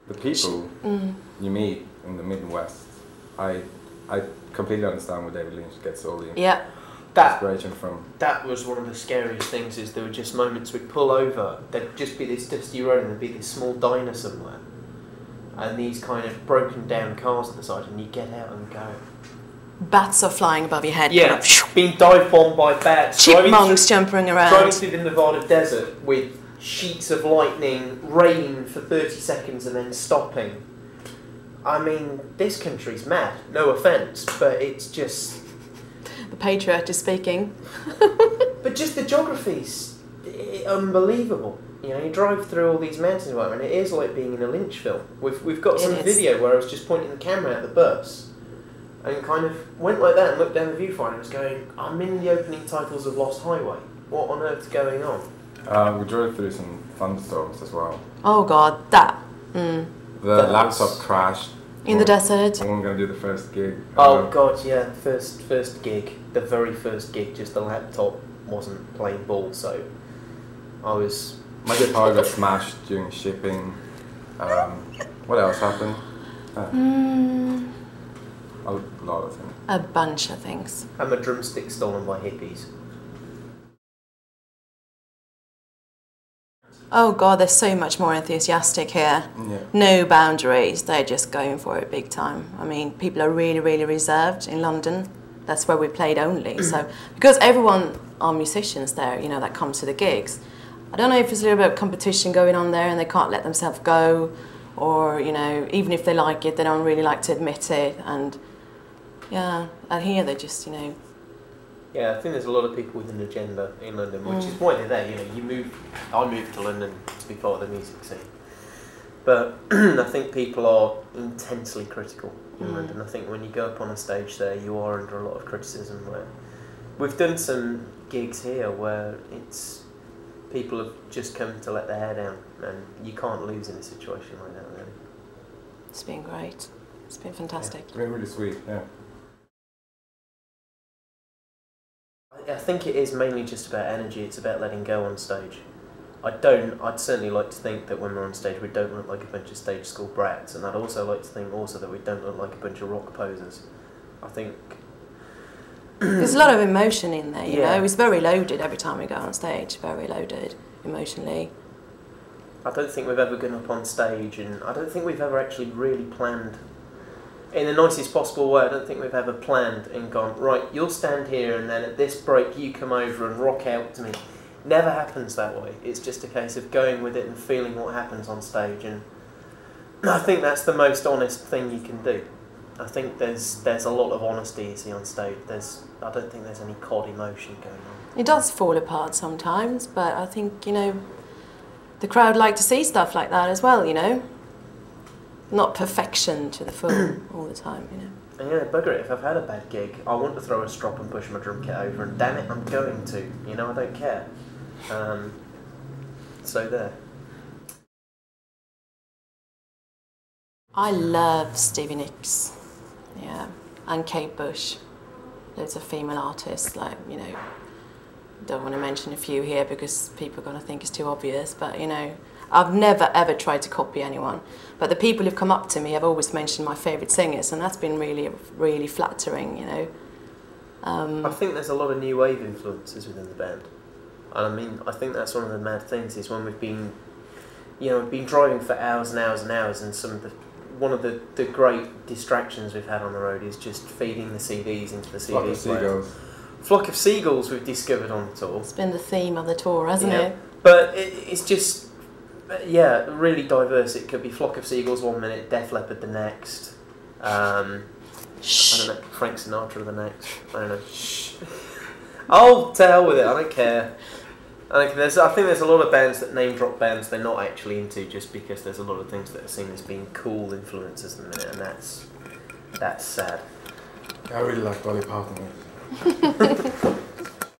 the people you meet in the Midwest, I completely understand where David Lynch gets all the inspiration from. That was one of the scariest things. Is there were just moments we'd pull over, there'd just be this dusty road, and there'd be this small diner somewhere, and these kind of broken down cars at the side, and you get out and go. Bats are flying above your head. Yeah, being dive bombed by bats. Chipmunks jumping around. Driving through the Nevada desert with sheets of lightning, rain for 30 seconds and then stopping. I mean, this country's mad. No offence, but it's just... The patriot is speaking. But just the geography's unbelievable. You know, you drive through all these mountains and it is like being in a Lynch film. We've got some video where I was just pointing the camera at the bus and kind of went like that and looked down the viewfinder and was going, I'm in the opening titles of Lost Highway. What on earth's going on? We drove through some thunderstorms as well. Oh God, that. The laptop crashed. In the desert. We weren't going to do the first gig. Oh God, yeah, first gig. The very first gig, just the laptop wasn't playing ball, so I was... My guitar got smashed during shipping. What else happened? A lot of things. A bunch of things. And my drumstick stolen by hippies. Oh God, they're so much more enthusiastic here. Yeah. No boundaries, they're just going for it big time. I mean, people are really, really reserved in London. That's where we played only. So, because everyone are musicians there, you know, that comes to the gigs. I don't know if there's a little bit of competition going on there and they can't let themselves go, or, you know, even if they like it, they don't really like to admit it. And yeah, and here they just, you know. Yeah, I think there's a lot of people with an agenda in London, which is why they're there. You know, I moved to London to be part of the music scene. But I think people are intensely critical in London. I think when you go up on a stage there, you are under a lot of criticism. Where we've done some gigs here where it's people have just come to let their hair down, and you can't lose in a situation like that, really. It's been great. It's been fantastic. Yeah, it's been really sweet, yeah. I think it is mainly just about energy. It's about letting go on stage. I'd certainly like to think that when we're on stage we don't look like a bunch of stage school brats, and I'd also like to think also that we don't look like a bunch of rock posers. I think... There's a lot of emotion in there, you know. It's very loaded every time we go on stage, very loaded emotionally. I don't think we've ever gone up on stage, and I don't think we've ever actually really planned, in the nicest possible way, I don't think we've ever planned and gone, right, you'll stand here and then at this break you come over and rock out to me. Never happens that way. It's just a case of going with it and feeling what happens on stage, and I think that's the most honest thing you can do. I think there's a lot of honesty you see on stage. I don't think there's any cod emotion going on. It does fall apart sometimes, but I think, you know, the crowd like to see stuff like that as well, you know. Not perfection to the full all the time, you know. And yeah, bugger it, if I've had a bad gig, I want to throw a strop and push my drum kit over, and damn it, I'm going to. You know, I don't care. So there. I love Stevie Nicks, yeah, and Kate Bush. Loads of female artists, like, you know, don't want to mention a few here because people are going to think it's too obvious, but, you know, I've never ever tried to copy anyone, but the people who've come up to me have always mentioned my favourite singers, and that's been really, really flattering, you know. I think there's a lot of new wave influences within the band, and I mean, I think that's one of the mad things is when we've been, you know, been driving for hours and hours and hours, and one of the great distractions we've had on the road is just feeding the CDs into the CD player. Flock of Seagulls we've discovered on the tour. It's been the theme of the tour, hasn't it? But it's just, yeah, really diverse. It could be Flock of Seagulls 1 minute, Def Leppard the next, I don't know, Frank Sinatra the next, I don't know. Oh, to hell with it, I don't care. I think there's a lot of bands that name drop bands they're not actually into just because there's a lot of things that are seen as being cool influences in the minute, and that's sad. I really like Dolly Parton.